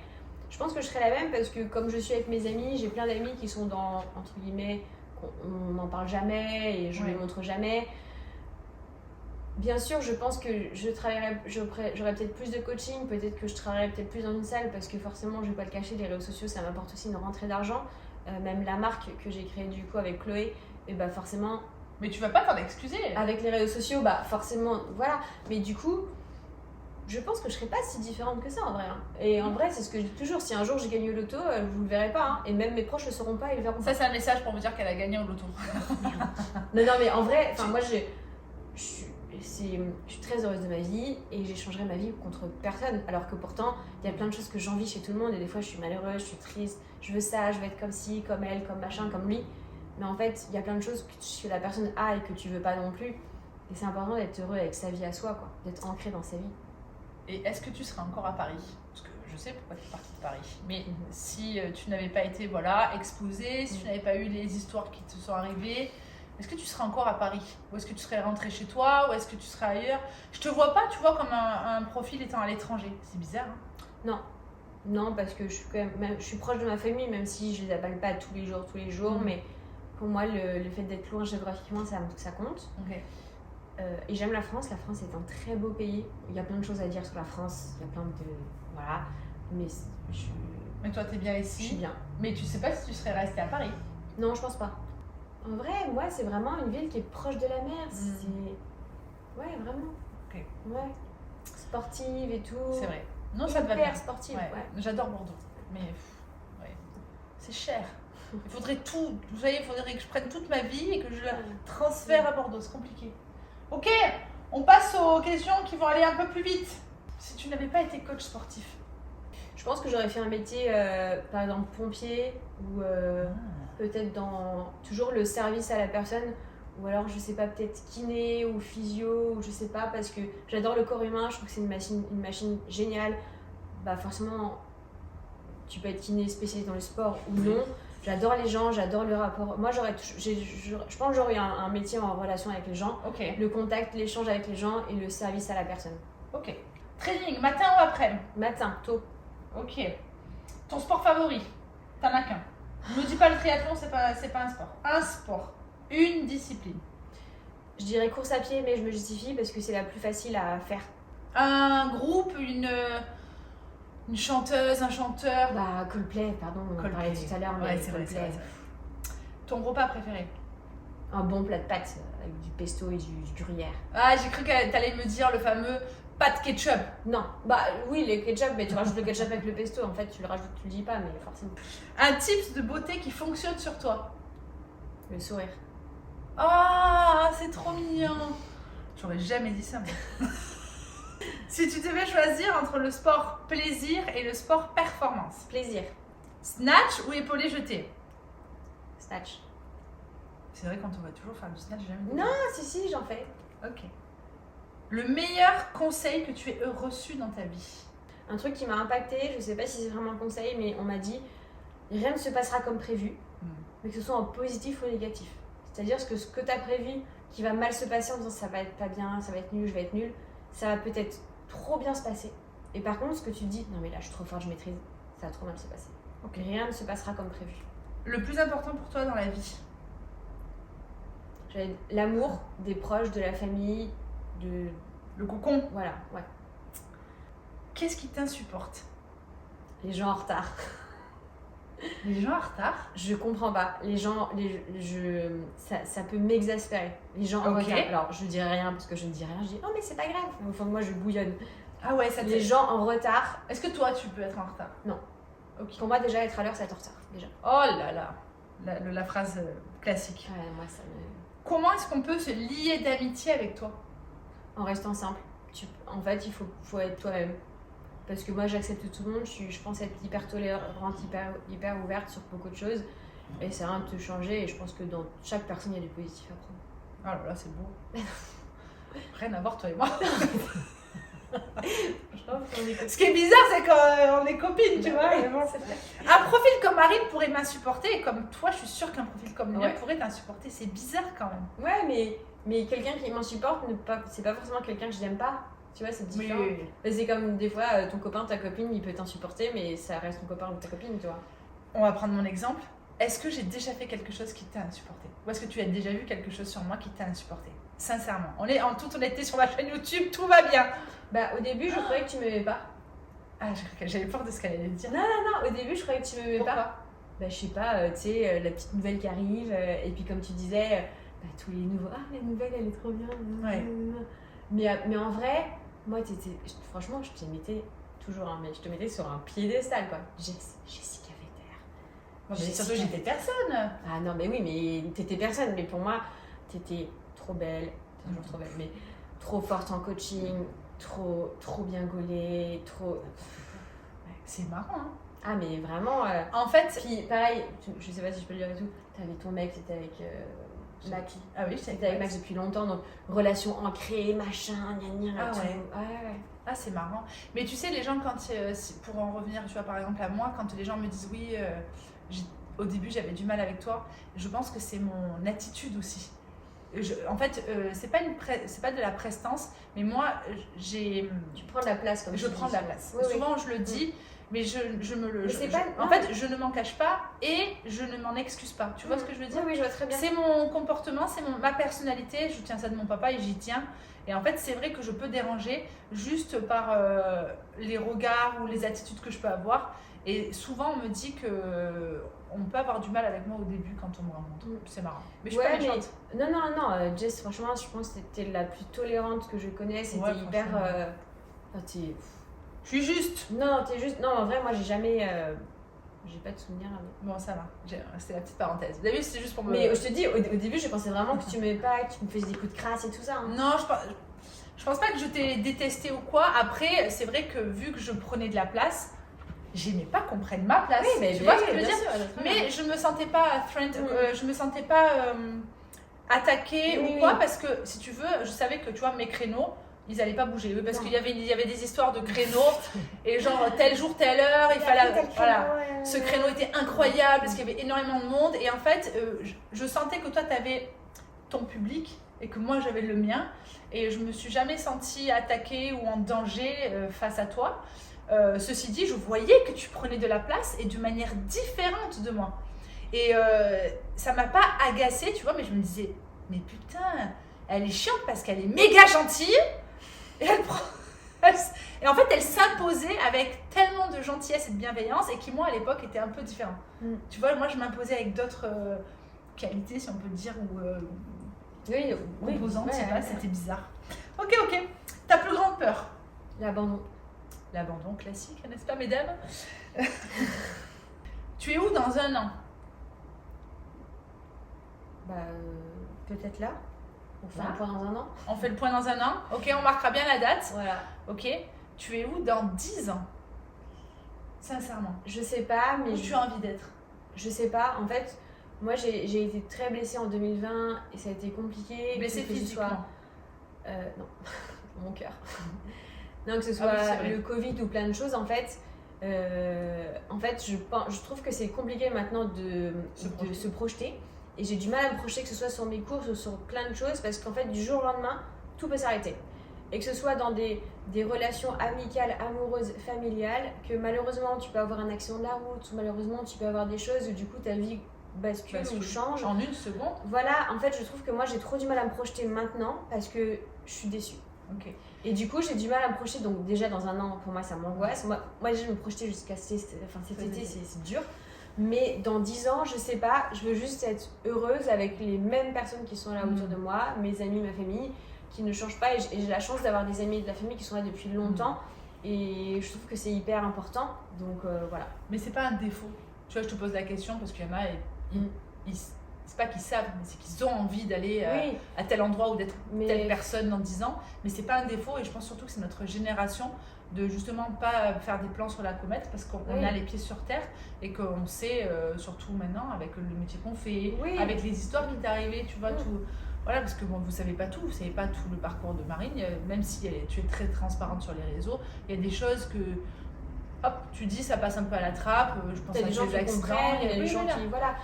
Je pense que je serai la même parce que comme je suis avec mes amis, j'ai plein d'amis qui sont dans, entre guillemets, on n'en parle jamais et je les montre jamais. Bien sûr, je pense que j'aurais peut-être plus de coaching, peut-être que je travaillerais peut-être plus dans une salle parce que forcément, je vais pas le cacher, les réseaux sociaux, ça m'apporte aussi une rentrée d'argent. Même la marque que j'ai créée du coup avec Chloé, et bah forcément... Mais tu vas pas t'en excuser. Avec les réseaux sociaux, bah forcément, voilà. Mais du coup, je pense que je serais pas si différente que ça en vrai. Hein. Et en vrai, c'est ce que je dis toujours, si un jour j'ai gagné au loto, vous le verrez pas. Hein. Et même mes proches le sauront pas, ils le verront Ça, pas. c'est un message pour vous dire qu'elle a gagné au loto. Non, mais en vrai, enfin moi je suis très heureuse de ma vie et j'échangerai ma vie contre personne. Alors que pourtant, il y a plein de choses que j'envie chez tout le monde et des fois je suis malheureuse, je suis triste, je veux ça, je veux être comme ci, comme elle, comme machin, comme lui. Mais en fait, il y a plein de choses que la personne a et que tu veux pas non plus. Et c'est important d'être heureux avec sa vie à soi, quoi, d'être ancré dans sa vie. Et est-ce que tu serais encore à Paris? Parce que je sais pourquoi tu es partie de Paris. Mais si tu n'avais pas été exposée, si tu n'avais pas eu les histoires qui te sont arrivées, est-ce que tu serais encore à Paris? Ou est-ce que tu serais rentrée chez toi? Ou est-ce que tu serais ailleurs? Je te vois pas, tu vois, comme un profil étant à l'étranger. C'est bizarre, hein? Non, parce que je suis quand même je suis proche de ma famille, même si je les appelle pas tous les jours. Mais pour moi, le fait d'être loin géographiquement, ça compte. Ok. Et j'aime la France. La France est un très beau pays. Il y a plein de choses à dire sur la France. Il y a plein de... Voilà. Mais toi, t'es bien ici. Je suis bien. Mais tu sais pas si tu serais restée à Paris? Non, je pense pas. En vrai, moi, c'est vraiment une ville qui est proche de la mer. Ouais, vraiment. Ok. Ouais. Sportive et tout. C'est vrai. Non, ça te va bien. Hyper sportive, ouais. J'adore Bordeaux. Mais ouais. C'est cher. Il faudrait tout. Vous savez, il faudrait que je prenne toute ma vie et que je la transfère à Bordeaux. C'est compliqué. Ok, on passe aux questions qui vont aller un peu plus vite. Si tu n'avais pas été coach sportif, je pense que j'aurais fait un métier, par exemple pompier ou peut-être dans toujours le service à la personne, ou alors je sais pas, peut-être kiné ou physio, ou je sais pas, parce que j'adore le corps humain, je trouve que c'est une machine géniale. Bah forcément, tu peux être kiné spécialisé dans le sport ou non. J'adore les gens, j'adore le rapport. Moi, je pense que j'aurais eu un métier en relation avec les gens. Ok. Le contact, l'échange avec les gens et le service à la personne. Ok. Training, matin ou après-midi? Matin, tôt. Ok. Ton sport favori? T'en as qu'un. Ne me dis pas le triathlon, c'est pas un sport. Un sport. Une discipline. Je dirais course à pied, mais je me justifie parce que c'est la plus facile à faire. Un groupe, une chanteuse, un chanteur. Bah, Coldplay, pardon, on en parlait tout à l'heure, mais c'est Coldplay. vrai. Ton repas préféré? Un bon plat de pâtes avec du pesto et du gruyère. Ah, j'ai cru que t'allais me dire le fameux pâte ketchup. Non, bah oui, le ketchup, mais tu rajoutes le ketchup avec le pesto, en fait, tu le rajoutes, tu le dis pas, mais forcément. Un tips de beauté qui fonctionne sur toi? Le sourire. Ah, c'est trop mignon. J'aurais jamais dit ça, mais... Si tu devais choisir entre le sport plaisir et le sport performance. Plaisir. Snatch ou épaulé jeté? Snatch. C'est vrai quand on va toujours faire du snatch, j'ai jamais dit. Non, si, j'en fais. Ok. Le meilleur conseil que tu aies reçu dans ta vie? Un truc qui m'a impacté, je sais pas si c'est vraiment un conseil, mais on m'a dit rien ne se passera comme prévu, mais que ce soit en positif ou négatif. C'est-à-dire que ce que tu as prévu qui va mal se passer en disant ça va être pas bien, ça va être nul, je vais être nul, ça va peut-être trop bien se passer. Et par contre, ce que tu te dis, non mais là je suis trop forte, je maîtrise, ça va trop mal se passer. Donc rien ne se passera comme prévu. Le plus important pour toi dans la vie? J'avais l'amour des proches, de la famille, Le cocon. Voilà, ouais. Qu'est-ce qui t'insupporte? Les gens en retard. Les gens en retard? Je comprends pas. Les gens, ça peut m'exaspérer. Les gens en retard. Alors, je dirais rien parce que je ne dis rien. Je dis, oh, mais c'est pas grave. Au fond de moi, je bouillonne. Ah ouais, ça Les gens en retard. Est-ce que toi, tu peux être en retard? Non. Ok. Pour moi, déjà, être à l'heure, c'est être en retard. Déjà. Oh là là. La phrase classique. Ouais, moi, ça me. Comment est-ce qu'on peut se lier d'amitié avec toi? En restant simple. En fait, il faut être toi-même. Parce que moi, j'accepte tout le monde. Je pense être hyper tolérante, hyper ouverte sur beaucoup de choses. Et ça rien de te changer. Et je pense que dans chaque personne, il y a du positif à prendre. Oh là là, c'est beau. Rien à voir, toi et moi. Ce qui est bizarre, c'est qu'on est copines, tu vois. Bon. Un profil comme Marine pourrait m'insupporter. Et comme toi, je suis sûre qu'un profil comme le mien pourrait t'insupporter. C'est bizarre quand même. Ouais, mais quelqu'un qui m'insupporte, c'est pas forcément quelqu'un que je n'aime pas. Tu vois, c'est différent. Oui. C'est comme des fois, ton copain, ta copine, il peut t'insupporter, mais ça reste ton copain ou ta copine, tu vois. On va prendre mon exemple. Est-ce que j'ai déjà fait quelque chose qui t'a insupporté? Ou est-ce que tu as déjà vu quelque chose sur moi qui t'a insupporté? Sincèrement. On est en toute honnêteté sur ma chaîne YouTube, tout va bien. Bah, au début, je croyais que tu m'aimais pas. Ah, j'avais peur de ce qu'elle allait dire. Non, au début, je croyais que tu m'aimais pas. Bah, je sais pas, tu sais, la petite nouvelle qui arrive, et puis comme tu disais, bah, tous les nouveaux, ah, la nouvelle, elle est trop bien. Ouais. Mais en vrai, moi, franchement, je te mettais toujours, mais je te mettais sur un piédestal, quoi. Jessica Vetter. Mais surtout, j'étais personne. Ah non, mais oui, mais t'étais personne. Mais pour moi, t'étais trop belle. T'es toujours trop belle. Mais trop forte en coaching, trop bien gaulée, trop... C'est marrant, hein. Ah, mais vraiment... En fait... Puis, pareil, je sais pas si je peux le dire et tout, t'avais ton mec, t'étais avec Max. Ah oui, T'étais avec Max depuis longtemps, donc relation ancrée, machin, gna gna, Ah tout. ouais. Ouais. Ah, c'est marrant. Mais tu sais, les gens, quand pour en revenir, tu vois, par exemple, à moi, quand les gens me disent oui, au début, j'avais du mal avec toi, je pense que c'est mon attitude aussi. En fait, c'est pas de la prestance, mais moi, Tu prends de la place, comme je tu prends dis. de la place. Oui, Souvent, je le dis, mais je me le... en fait, je ne m'en cache pas et je ne m'en excuse pas. Tu vois ce que je veux dire? Oui, je vois très bien. C'est mon comportement, c'est ma personnalité, je tiens ça de mon papa et j'y tiens. Et en fait, c'est vrai que je peux déranger juste par les regards ou les attitudes que je peux avoir. Et souvent, on me dit que on peut avoir du mal avec moi au début quand on me rencontre. C'est marrant. Mais je suis pas méchante. Non, Jess, franchement, je pense que t'étais la plus tolérante que je connaisse. C'était hyper... Je suis juste. Non, t'es juste... Non, en vrai, moi, j'ai jamais... J'ai pas de souvenir. Bon, ça va. C'était la petite parenthèse. Vous avez vu, c'est juste pour me... Mais je te dis, au début, je pensais vraiment que tu m'aimais pas, que tu me faisais des coups de crasse et tout ça. Hein. Non, je pense pas que je t'ai détesté ou quoi. Après, c'est vrai que vu que je prenais de la place, j'aimais pas qu'on prenne ma place. Oui, mais tu vois ce que je veux dire? Mais je me sentais pas je me sentais pas attaquée ou quoi, parce que si tu veux, je savais que tu vois mes créneaux, ils allaient pas bouger. Oui, parce qu'il y avait des histoires de créneaux et genre tel jour, telle heure, il fallait voilà. Ce créneau était incroyable parce qu'il y avait énormément de monde et en fait, je sentais que toi tu avais ton public et que moi j'avais le mien et je me suis jamais sentie attaquée ou en danger face à toi. Ceci dit, je voyais que tu prenais de la place et de manière différente de moi. Et ça m'a pas agacée, tu vois, mais je me disais, mais putain, elle est chiante parce qu'elle est méga gentille et et en fait, elle s'imposait avec tellement de gentillesse et de bienveillance et qui, moi, à l'époque, était un peu différent. Tu vois, moi, je m'imposais avec d'autres qualités, si on peut dire, ou composantes, je sais pas, c'était bizarre. Ok. Ta plus grande peur? L'abandon. L'abandon classique, n'est-ce pas, mesdames? Tu es où dans un an? Peut-être là. On fait un point dans un an. On fait le point dans un an. Ok, on marquera bien la date. Voilà. Ok. Tu es où dans 10 ans? Sincèrement. Je sais pas, mais... Où tu as envie d'être? Je sais pas. En fait, moi, j'ai été très blessée en 2020 et ça a été compliqué. Blessée physiquement? Non. Mon cœur. Non, que ce soit le Covid ou plein de choses, en fait, je trouve que c'est compliqué maintenant de se projeter. Et j'ai du mal à me projeter, que ce soit sur mes courses ou sur plein de choses, parce qu'en fait, du jour au lendemain, tout peut s'arrêter. Et que ce soit dans des relations amicales, amoureuses, familiales, que malheureusement, tu peux avoir un accident de la route, ou malheureusement, tu peux avoir des choses où du coup, ta vie bascule ou change. En une seconde. Voilà, en fait, je trouve que moi, j'ai trop du mal à me projeter maintenant, parce que je suis déçue. Ok. Et du coup, j'ai du mal à me projeter, donc déjà dans un an, pour moi, ça m'angoisse. Moi déjà, je me projetais jusqu'à cet été, c'est dur. Mais dans 10 ans, je sais pas, je veux juste être heureuse avec les mêmes personnes qui sont là autour de moi, mes amis, ma famille, qui ne changent pas. Et j'ai la chance d'avoir des amis et de la famille qui sont là depuis longtemps. Et je trouve que c'est hyper important. Donc voilà. Mais c'est pas un défaut. Tu vois, je te pose la question parce qu'il y en a, c'est pas qu'ils savent, mais c'est qu'ils ont envie d'aller à tel endroit ou d'être telle personne dans 10 ans. Mais c'est pas un défaut et je pense surtout que c'est notre génération de justement pas faire des plans sur la comète parce qu'on a les pieds sur terre et qu'on sait, surtout maintenant avec le métier qu'on fait, avec les histoires qui t'est arrivées, tu vois, tout. Voilà, parce que bon, vous savez pas tout, vous savez pas tout le parcours de Marine, même si tu es très transparente sur les réseaux, il y a des choses que hop, tu dis ça passe un peu à la trappe, je pense à des gens qui comprennent, il y a des gens qui voilà.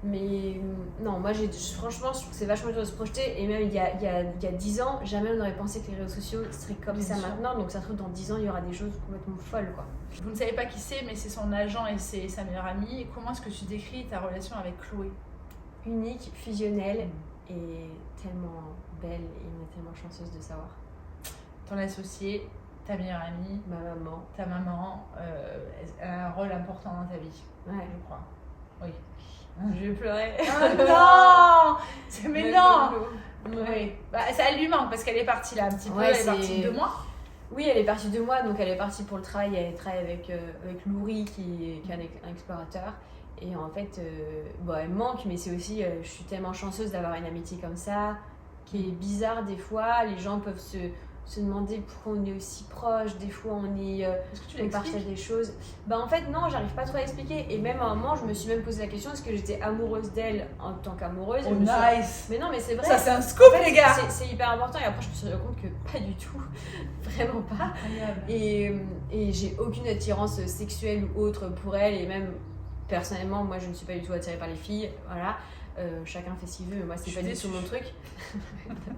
Mais non, moi franchement, je trouve que c'est vachement dur de se projeter. Et même il y a 10 ans, jamais on n'aurait pensé que les réseaux sociaux seraient comme ça maintenant. Donc ça se trouve, dans 10 ans, il y aura des choses complètement folles, quoi. Vous ne savez pas qui c'est, mais c'est son agent et c'est sa meilleure amie. Comment est-ce que tu décris ta relation avec Chloé? Unique, fusionnelle et tellement belle. Et on est tellement chanceuse de savoir. Ton associé, ta meilleure amie, ta maman a un rôle important dans ta vie, je crois. Oui. Je vais pleurer. Oh non. Mais non. Oui. Bah, ça lui manque parce qu'elle est partie là un petit peu. Elle est partie 2 mois. Oui, elle est partie 2 mois, donc elle est partie pour le travail. Elle travaille avec Louri qui est un explorateur. Et en fait, elle manque, mais c'est aussi, je suis tellement chanceuse d'avoir une amitié comme ça, qui est bizarre des fois. Les gens peuvent se demander pourquoi on est aussi proche, des fois Est-ce que tu on partage des choses. En fait non, j'arrive pas trop à expliquer, et même à un moment je me suis même posé la question, est-ce que j'étais amoureuse d'elle en tant qu'amoureuse. Oh nice. Mais non, mais c'est vrai. Ça c'est un scoop En fait, les gars. c'est hyper important, et après je me suis rendu compte que pas du tout, vraiment pas. Incroyable. Et j'ai aucune attirance sexuelle ou autre pour elle, et même personnellement moi je ne suis pas du tout attirée par les filles, voilà. Chacun fait ce qu'il veut, mais moi c'est pas du tout mon truc.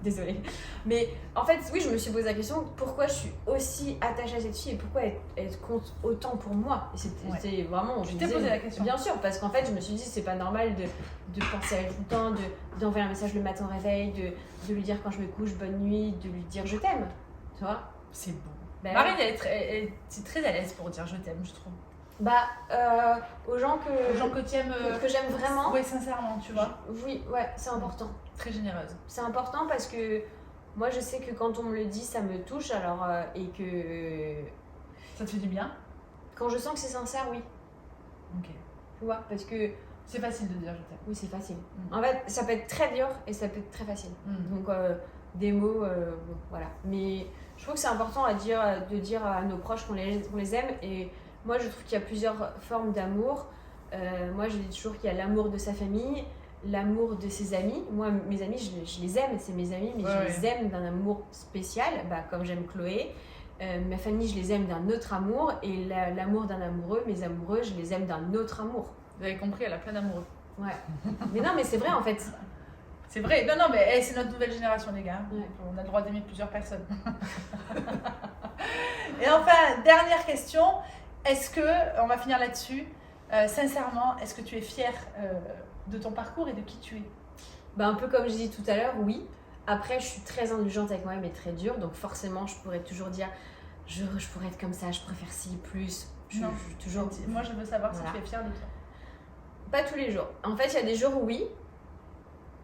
Désolée. Mais en fait, oui, je me suis posé la question, pourquoi je suis aussi attachée à cette fille et pourquoi elle compte autant pour moi. Et c'était vraiment. Tu t'es posé la question. Bien sûr, parce qu'en fait, je me suis dit, c'est pas normal de penser à elle tout le temps, d'envoyer un message le matin au réveil, de lui dire quand je me couche bonne nuit, de lui dire je t'aime. Tu vois. C'est beau. Marine, elle est très à l'aise pour dire je t'aime, je trouve. Aux gens que tu aimes. Que j'aime vraiment. Oui, sincèrement, tu vois. Oui, ouais, c'est important. Très généreuse. C'est important parce que moi je sais que quand on me le dit, ça me touche, alors et que. Ça te fait du bien. Quand je sens que c'est sincère, oui. Ok. Tu vois, parce que. C'est facile de dire je t'aime. Oui, c'est facile. En fait, ça peut être très dur et ça peut être très facile. Donc, des mots, bon, voilà. Mais je trouve que c'est important de dire à nos proches qu'on les aime. Et moi, je trouve qu'il y a plusieurs formes d'amour. Moi, je dis toujours qu'il y a l'amour de sa famille, l'amour de ses amis. Moi, mes amis, je les aime, c'est mes amis, mais je les aime d'un amour spécial, comme j'aime Chloé. Ma famille, je les aime d'un autre amour. Et l'amour d'un amoureux, mes amoureux, je les aime d'un autre amour. Vous avez compris, elle a plein d'amoureux. Ouais. Mais non, mais c'est vrai en fait. C'est vrai. Non, mais c'est notre nouvelle génération, les gars. Ouais. On a le droit d'aimer plusieurs personnes. Et enfin, dernière question. Est-ce que, on va finir là-dessus, sincèrement, est-ce que tu es fière de ton parcours et de qui tu es? Un peu comme je dis tout à l'heure, oui. Après, je suis très indulgente avec moi-même et très dure. Donc forcément, je pourrais toujours dire, je pourrais être comme ça, je préfère ci, plus. Toujours... Moi, je veux savoir si tu es fière de toi. Pas tous les jours. En fait, il y a des jours où oui.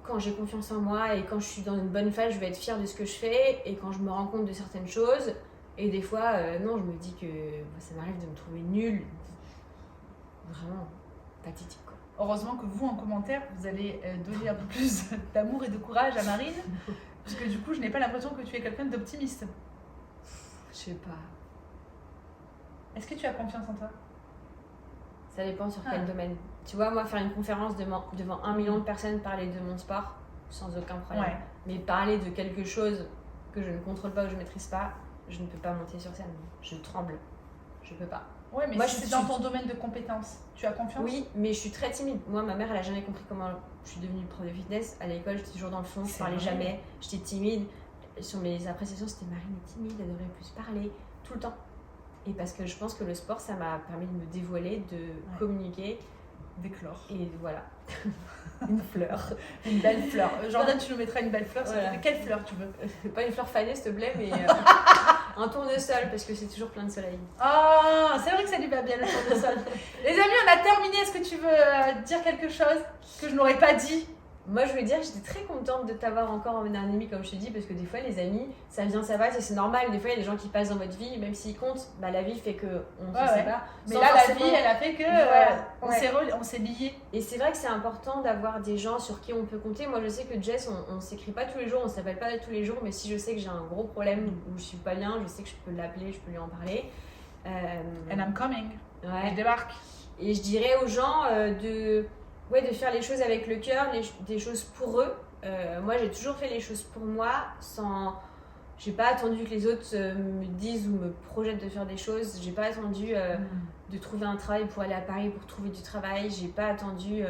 Quand j'ai confiance en moi et quand je suis dans une bonne phase, je vais être fière de ce que je fais. Et quand je me rends compte de certaines choses. Et des fois, non, je me dis que ça m'arrive de me trouver nulle. Vraiment pathétique, quoi. Heureusement que vous, en commentaire, vous allez donner un peu plus d'amour et de courage à Marine. Parce que du coup, je n'ai pas l'impression que tu es quelqu'un d'optimiste. Je sais pas. Est-ce que tu as confiance en toi? Ça dépend sur quel domaine. Tu vois, moi, faire une conférence devant 1 million de personnes, parler de mon sport, sans aucun problème. Ouais. Mais parler de quelque chose que je ne contrôle pas ou que je ne maîtrise pas, je ne peux pas monter sur scène. Je tremble. Je peux pas. Ouais, mais moi, si c'est dans ton domaine de compétence, tu as confiance? Oui, mais je suis très timide. Moi, ma mère, elle a jamais compris comment je suis devenue prof de fitness. À l'école, j'étais toujours dans le fond, je parlais jamais. J'étais timide. Sur mes appréciations, c'était Marine est timide, elle devrait plus parler tout le temps. Et parce que je pense que le sport, ça m'a permis de me dévoiler, de communiquer. D'éclore. Et voilà. Une fleur. Une belle fleur. Jordan, tu nous mettras une belle fleur. Voilà. Quelle fleur tu veux? Pas une fleur fanée, s'il te plaît, mais un tournesol, parce que c'est toujours plein de soleil. Ah, c'est vrai que ça lui va bien le tournesol. Les amis, on a terminé. Est-ce que tu veux dire quelque chose que je n'aurais pas dit? Moi, je voulais dire, j'étais très contente de t'avoir encore emmené un ami, comme je te dis, parce que des fois, les amis, ça vient, ça va, c'est normal. Des fois, il y a des gens qui passent dans votre vie, même s'ils comptent, la vie fait qu'on ne se sait pas. Mais là, la vie, elle a fait que on s'est liés. Et c'est vrai que c'est important d'avoir des gens sur qui on peut compter. Moi, je sais que Jess, on ne s'écrit pas tous les jours, on ne s'appelle pas tous les jours, mais si je sais que j'ai un gros problème où je suis pas bien, je sais que je peux l'appeler, je peux lui en parler. And I'm coming. Ouais. Je débarque. Et je dirais aux gens de faire les choses avec le cœur, des choses pour eux. Moi, j'ai toujours fait les choses pour moi, j'ai pas attendu que les autres me disent ou me projettent de faire des choses. J'ai pas attendu de trouver un travail pour aller à Paris pour trouver du travail. J'ai pas attendu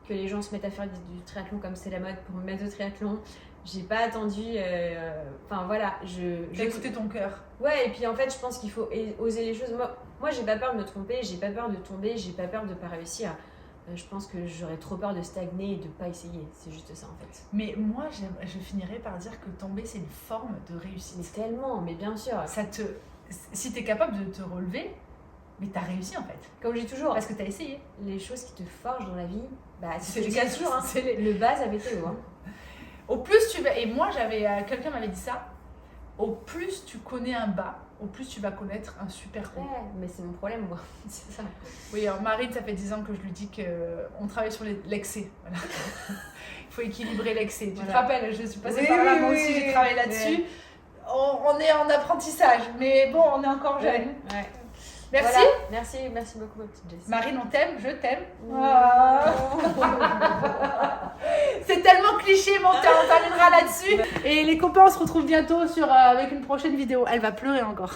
que les gens se mettent à faire du triathlon comme c'est la mode pour me mettre au triathlon. J'ai pas attendu. Enfin voilà, T'as écouté ton cœur. Ouais, et puis en fait, je pense qu'il faut oser les choses. Moi, j'ai pas peur de me tromper, j'ai pas peur de tomber, j'ai pas peur de pas réussir. Je pense que j'aurais trop peur de stagner et de pas essayer. C'est juste ça en fait. Mais moi, je finirais par dire que tomber, c'est une forme de réussite. Mais tellement, mais bien sûr. Si t'es capable de te relever, mais t'as réussi en fait. Comme je dis toujours. Parce que t'as essayé. Les choses qui te forgent dans la vie, c'est le cas toujours. Hein. Le base avec Théo. Hein. Au plus tu vas. Et moi, quelqu'un m'avait dit ça. Au plus tu connais un bas, au plus tu vas connaître un super con. Ouais, mais c'est mon problème, moi. C'est ça. Oui, alors Marine, ça fait 10 ans que je lui dis qu'on travaille sur l'excès. Voilà. Il faut équilibrer l'excès. Tu te Voilà. rappelles, je suis passée par là, moi aussi j'ai travaillé là-dessus. Ouais. On est en apprentissage, mais bon, on est encore jeune. Ouais. Merci. Voilà. Merci beaucoup, ma petite Jessie. Marine, on t'aime, je t'aime. Oh. C'est tellement cliché, mais on terminera là-dessus. Et les copains, on se retrouve bientôt avec une prochaine vidéo. Elle va pleurer encore.